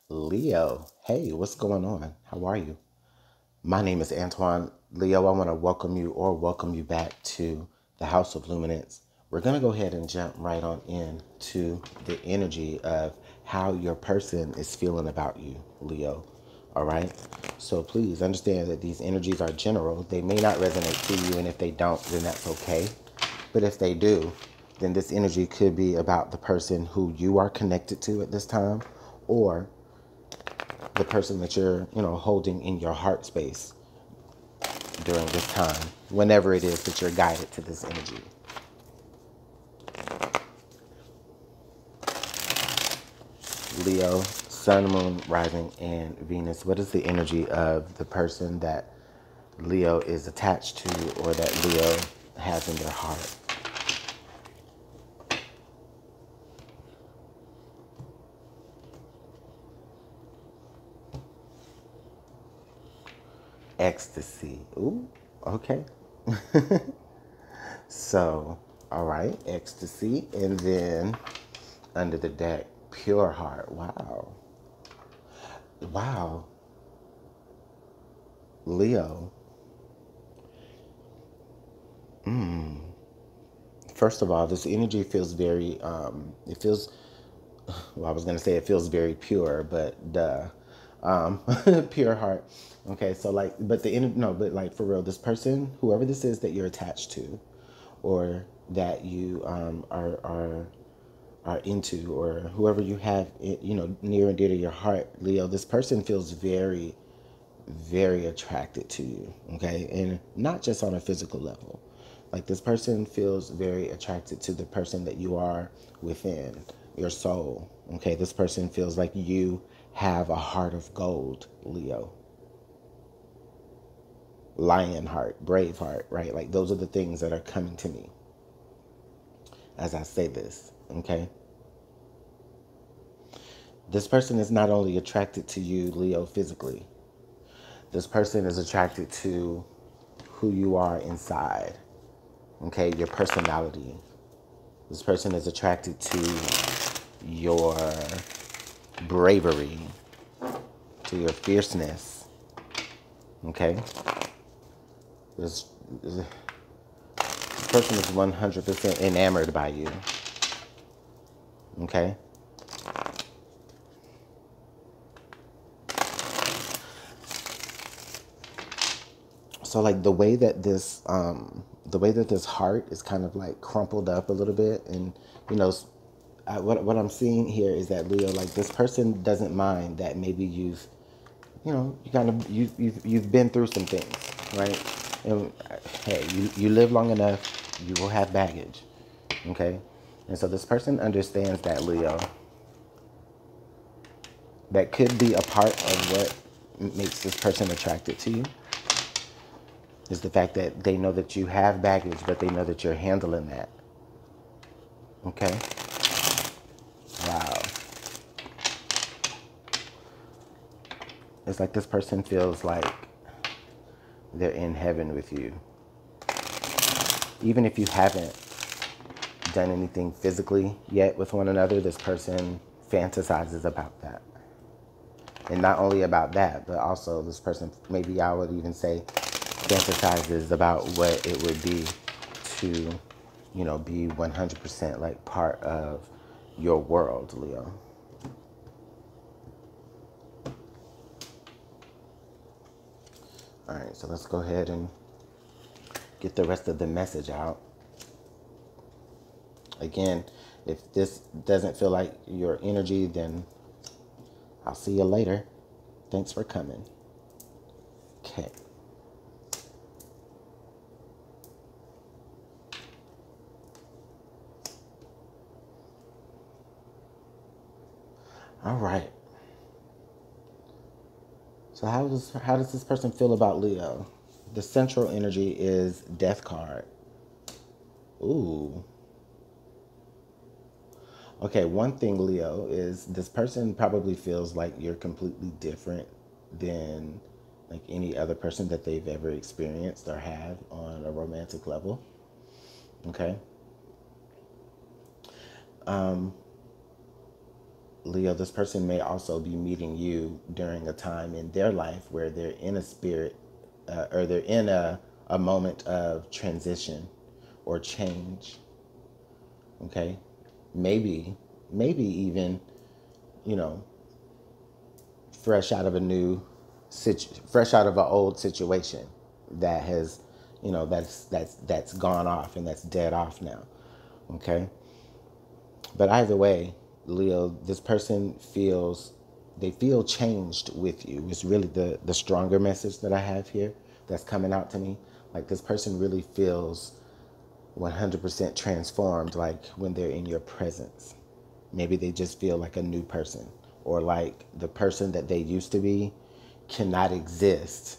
Leo, hey, what's going on? How are you? My name is Antoine. Leo, I want to welcome you back to the House of Luminance. We're going to go ahead and jump right on in to the energy of how your person is feeling about you, Leo. All right? So please understand that these energies are general. They may not resonate to you, and if they don't, then that's okay. But if they do, then this energy could be about the person who you are connected to at this time, or the person that you're, holding in your heart space during this time, whenever it is that you're guided to this energy. Leo, Sun, Moon, Rising, and Venus. What is the energy of the person that Leo is attached to or that Leo has in their heart? Ecstasy. Ooh, okay. So, all right, ecstasy. And then under the deck, pure heart. Wow. Wow. Leo. First of all, this energy feels very, it feels, well, I was going to say it feels very pure, but duh. Um, pure heart. Okay, so like, but no, but like for real, this person, whoever this is that you're attached to, or that you are into, or whoever you have, near and dear to your heart, Leo, this person feels very, very attracted to you, okay? And not just on a physical level. Like this person feels very attracted to the person that you are within your soul, okay? This person feels like you have a heart of gold, Leo. Lion heart, brave heart, right? Like those are the things that are coming to me as I say this, okay? This person is not only attracted to you, Leo, physically. This person is attracted to who you are inside, okay? Your personality. This person is attracted to your bravery, to your fierceness, okay? This person is 100% enamored by you, okay? So like the way that this heart is kind of like crumpled up a little bit, and you know, what I'm seeing here is that Leo, like this person doesn't mind that maybe you kind of you've been through some things, right? And hey, you live long enough, you will have baggage, okay? And so this person understands that, Leo, that could be a part of what makes this person attracted to you is the fact that they know that you have baggage, but they know that you're handling that. Okay? Wow. It's like this person feels like they're in heaven with you. Even if you haven't done anything physically yet with one another, this person fantasizes about that. And not only about that, but also this person, maybe I would even say, fantasizes about what it would be to, be 100% like part of your world, Leo. All right, so let's go ahead and get the rest of the message out. Again, if this doesn't feel like your energy, then I'll see you later. Thanks for coming. Okay. All right. So how does this person feel about Leo? The central energy is Death card. Ooh. Okay, one thing, Leo, is this person probably feels like you're completely different than like any other person that they've ever experienced or have on a romantic level. Okay. Leo, this person may also be meeting you during a time in their life where they're in a spirit, or they're in a moment of transition or change. Okay. Maybe even, you know, fresh out of a new fresh out of an old situation that has, that's gone off and that's dead off now. Okay. But either way, Leo, this person feels, they feel changed with you. It's really the stronger message that I have here that's coming out to me. Like this person really feels 100% transformed, like when they're in your presence. Maybe they just feel like a new person, or like the person that they used to be cannot exist.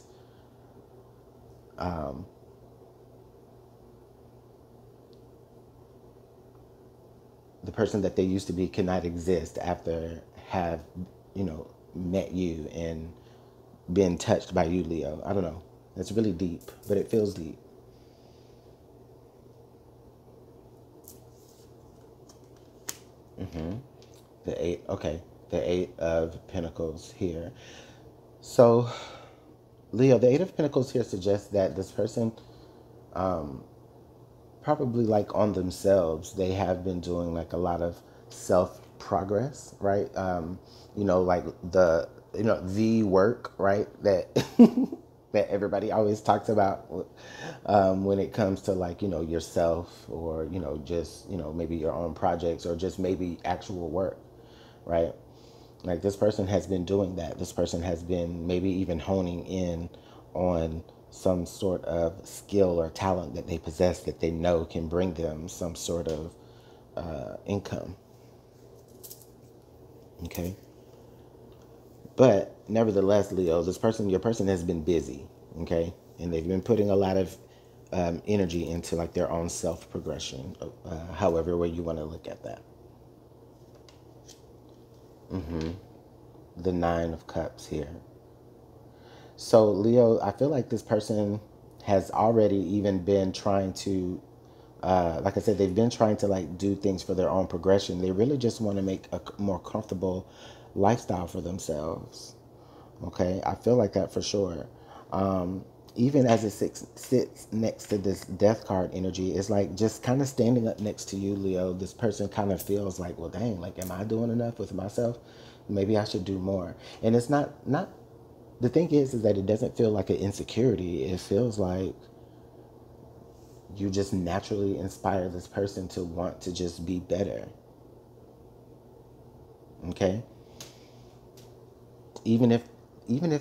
The person that they used to be cannot exist after have, met you and been touched by you, Leo. I don't know. It's really deep, but it feels deep. The eight, okay, the Eight of Pentacles here. So, Leo, the Eight of Pentacles here suggests that this person, probably like on themselves, they have been doing like a lot of self progress, right? Like the work, right? That that everybody always talks about, when it comes to like, yourself, or, just, maybe your own projects, or just maybe actual work, right? Like this person has been doing that. This person has been maybe even honing in on some sort of skill or talent that they possess that they know can bring them some sort of income. Okay. But nevertheless, Leo, your person has been busy. Okay. And they've been putting a lot of energy into like their own self progression, however way you want to look at that. The Nine of Cups here. So, Leo, I feel like this person has already even been trying to, like I said, they've been trying to like do things for their own progression. They really just want to make a more comfortable lifestyle for themselves. Okay, I feel like that for sure. Even as it sits next to this death card energy, it's like just kind of standing up next to you, Leo. This person kind of feels like, well, dang, like, am I doing enough with myself? Maybe I should do more. And it's not. The thing is that it doesn't feel like an insecurity. It feels like you just naturally inspire this person to want to just be better. Okay, even if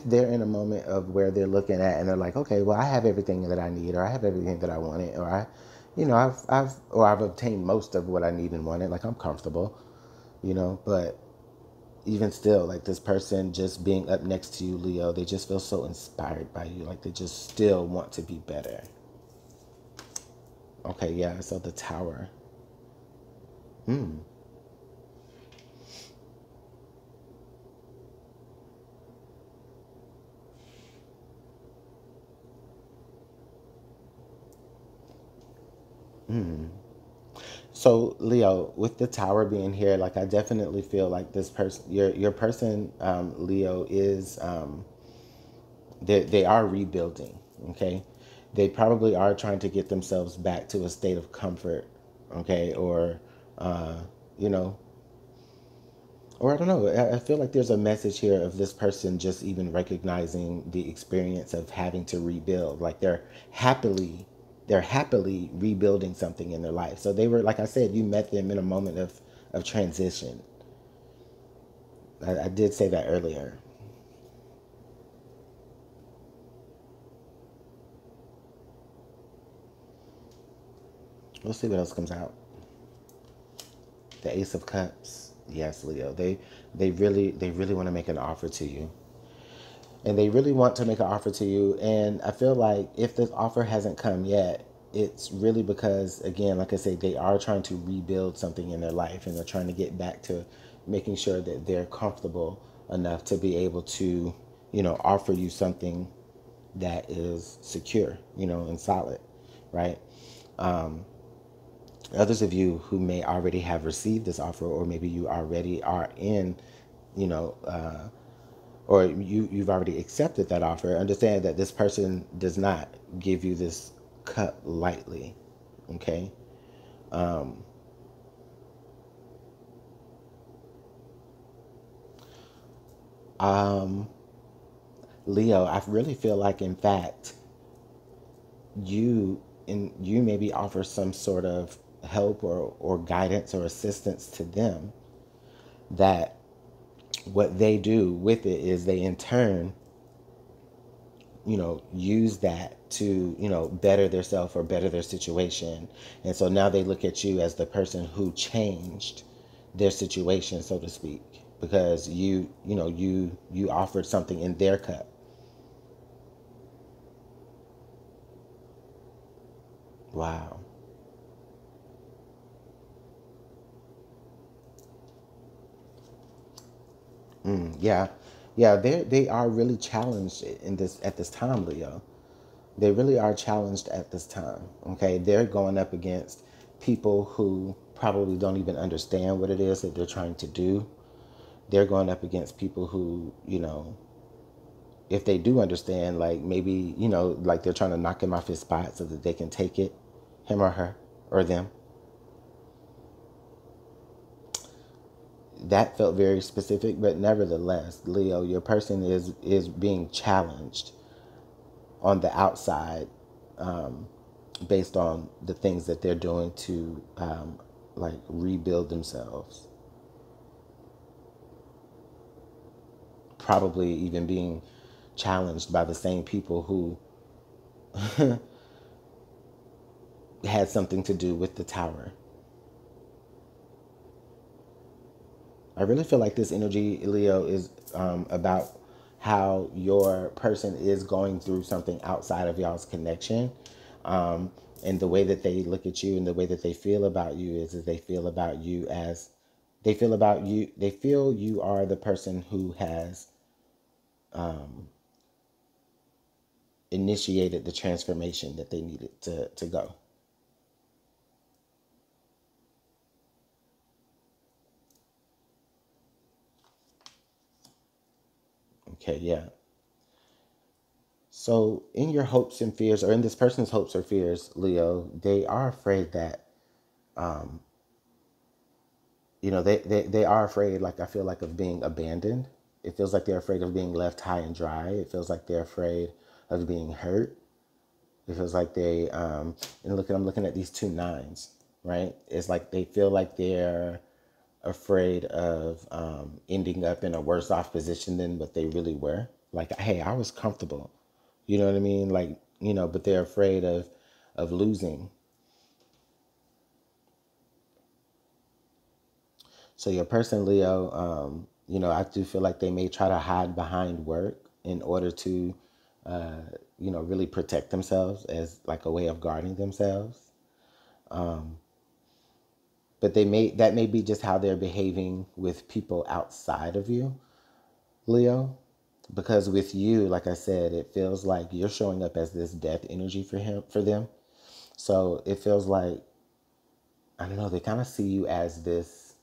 they're in a moment of where they're looking at and they're like, okay, well, I have everything that I need, or I have everything that I wanted, or I've obtained most of what I need and wanted. Like I'm comfortable, but even still, like this person just being up next to you, Leo, they just feel so inspired by you. Like they just still want to be better. Okay, yeah. So the Tower. So Leo, with the Tower being here, like I definitely feel like this person, your person, Leo, is they are rebuilding. Okay, they probably are trying to get themselves back to a state of comfort. Okay, or you know, or I don't know. I feel like there's a message here of this person just even recognizing the experience of having to rebuild. Like they're happily rebuilding something in their life. So they were, like I said, you met them in a moment of transition. I did say that earlier. We'll see what else comes out. The Ace of Cups. Yes, Leo. They really want to make an offer to you. And they really want to make an offer to you. And I feel like if this offer hasn't come yet, it's really because, again, like I say, they are trying to rebuild something in their life, and they're trying to get back to making sure that they're comfortable enough to be able to, offer you something that is secure, and solid, right? Others of you who may already have received this offer, or maybe you already are in, you know, or you've already accepted that offer, understand that this person does not give you this cup lightly. Okay. Um, Leo, I really feel like, in fact, you maybe offer some sort of help or guidance or assistance to them, that what they do with it is they in turn, use that to, better themselves or better their situation. And so now they look at you as the person who changed their situation, so to speak, because you offered something in their cup. Wow. Yeah. Yeah, they are really challenged in this at this time, Leo. They really are challenged at this time. Okay, they're going up against people who probably don't even understand what it is that they're trying to do. They're going up against people who, if they do understand, like maybe, like they're trying to knock him off his spot so that they can take it, him or her or them. That felt very specific, but nevertheless, Leo, your person is being challenged on the outside, based on the things that they're doing to, like, rebuild themselves. Probably even being challenged by the same people who had something to do with the tower. I really feel like this energy, Leo, is, about how your person is going through something outside of y'all's connection. And the way that they look at you and the way that they feel about you is they feel about you as they feel you are the person who has initiated the transformation that they needed to go. Okay, yeah. So, in your hopes and fears, or in this person's hopes or fears, Leo, they are afraid that, they are afraid, like, I feel like, of being abandoned. It feels like they're afraid of being left high and dry. It feels like they're afraid of being hurt. It feels like I'm looking at these two nines, right? It's like they feel like they're afraid of, ending up in a worse off position than what they really were. Like, hey, I was comfortable. You know what I mean? Like, but they're afraid of losing. So your person, Leo, I do feel like they may try to hide behind work in order to, uh, really protect themselves as like a way of guarding themselves. But that may be just how they're behaving with people outside of you, Leo. Because with you, like I said, it feels like you're showing up as this death energy for them. So it feels like, I don't know, they kind of see you as this.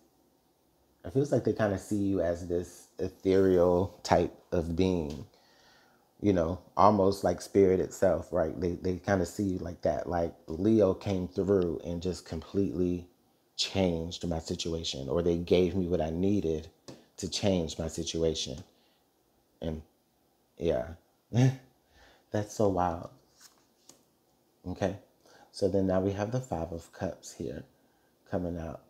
It feels like they kind of see you as this ethereal type of being, almost like spirit itself, right? They kind of see you like that. Like Leo came through and just completely changed my situation, or they gave me what I needed to change my situation. And yeah, that's so wild. Okay. So then now we have the Five of Cups here coming out.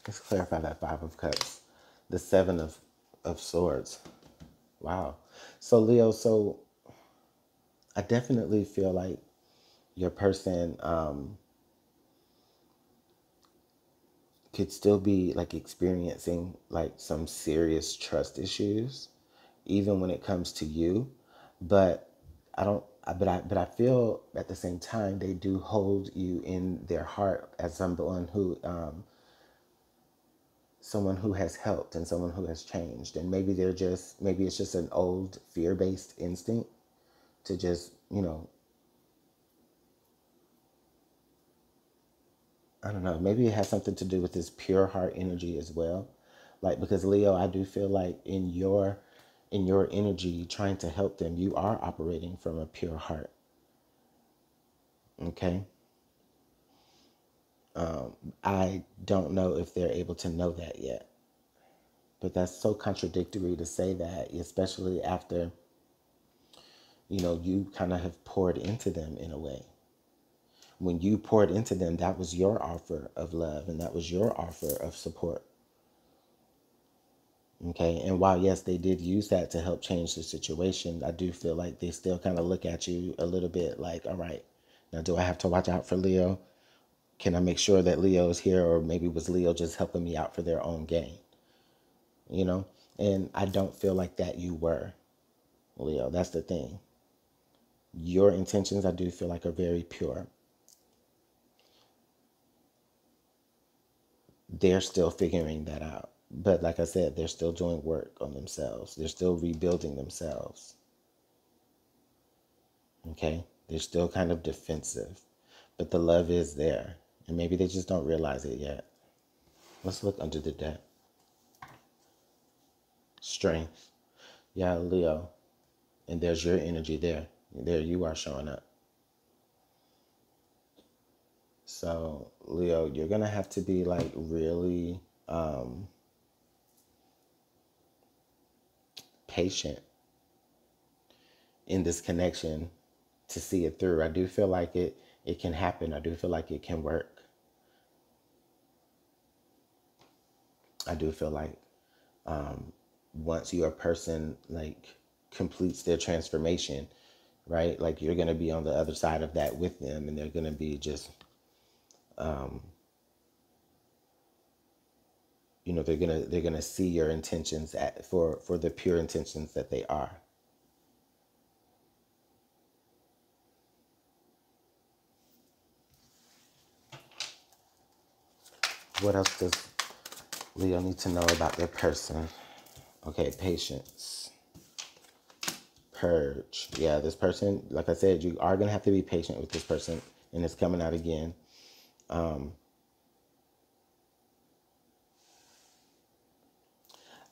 Let's clarify that Five of Cups. The Seven of Swords. Wow. So Leo, so I definitely feel like your person, could still be like experiencing like some serious trust issues, even when it comes to you. But I don't. But I feel at the same time they do hold you in their heart as someone who has helped and someone who has changed. And maybe it's just an old fear-based instinct to just, I don't know, maybe it has something to do with this pure heart energy as well. Like, because Leo, I do feel like in your energy trying to help them, you are operating from a pure heart. Okay. I don't know if they're able to know that yet. But that's so contradictory to say that, especially after, you kind of have poured into them in a way. When you poured into them, that was your offer of love and that was your offer of support. Okay. And while, yes, they did use that to help change the situation, I do feel like they still kind of look at you a little bit like, all right, now do I have to watch out for Leo? Can I make sure that Leo is here? Or maybe was Leo just helping me out for their own gain? You know? And I don't feel like that you were, Leo. That's the thing. Your intentions, I do feel like, are very pure. They're still figuring that out. But like I said, they're still doing work on themselves. They're still rebuilding themselves. Okay? They're still kind of defensive. But the love is there. And maybe they just don't realize it yet. Let's look under the deck. Strength. Yeah, Leo. And there's your energy there. There you are showing up. So, Leo, you're going to have to be like really patient in this connection to see it through. I do feel like it can happen. I do feel like it can work. I do feel like once your person like completes their transformation, right? Like you're going to be on the other side of that with them and they're going to be just they're gonna see your intentions for the pure intentions that they are. What else does Leo need to know about their person? Okay, patience. Purge. Yeah, this person, like I said, you are gonna have to be patient with this person, and it's coming out again.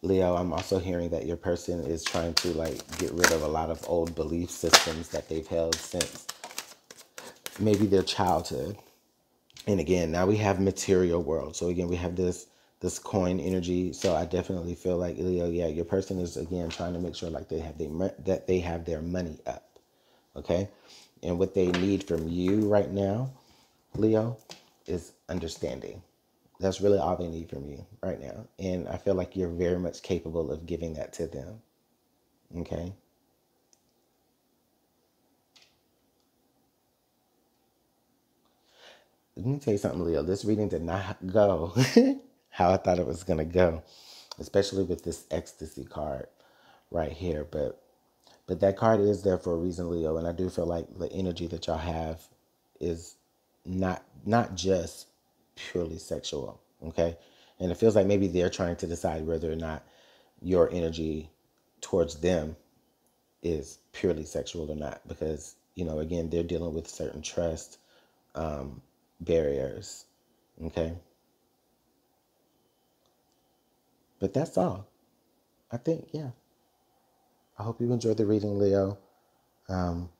Leo, I'm also hearing that your person is trying to like get rid of a lot of old belief systems that they've held since maybe their childhood. And again, now we have material world. So again, we have this coin energy. So I definitely feel like Leo, yeah, your person is again trying to make sure like that they have their money up. Okay? And what they need from you right now, Leo, is understanding. That's really all they need from you right now. And I feel like you're very much capable of giving that to them. Okay? Let me tell you something, Leo. This reading did not go how I thought it was going to go, especially with this ecstasy card right here. But that card is there for a reason, Leo. And I do feel like the energy that y'all have is not just purely sexual, okay? And it feels like maybe they're trying to decide whether or not your energy towards them is purely sexual or not. Because, again, they're dealing with certain trust barriers, okay? But that's all. I think, yeah. I hope you enjoyed the reading, Leo. Um,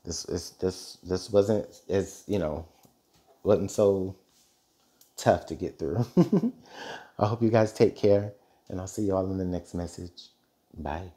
this wasn't as wasn't so tough to get through. I hope you guys take care, and I'll see you all in the next message. Bye.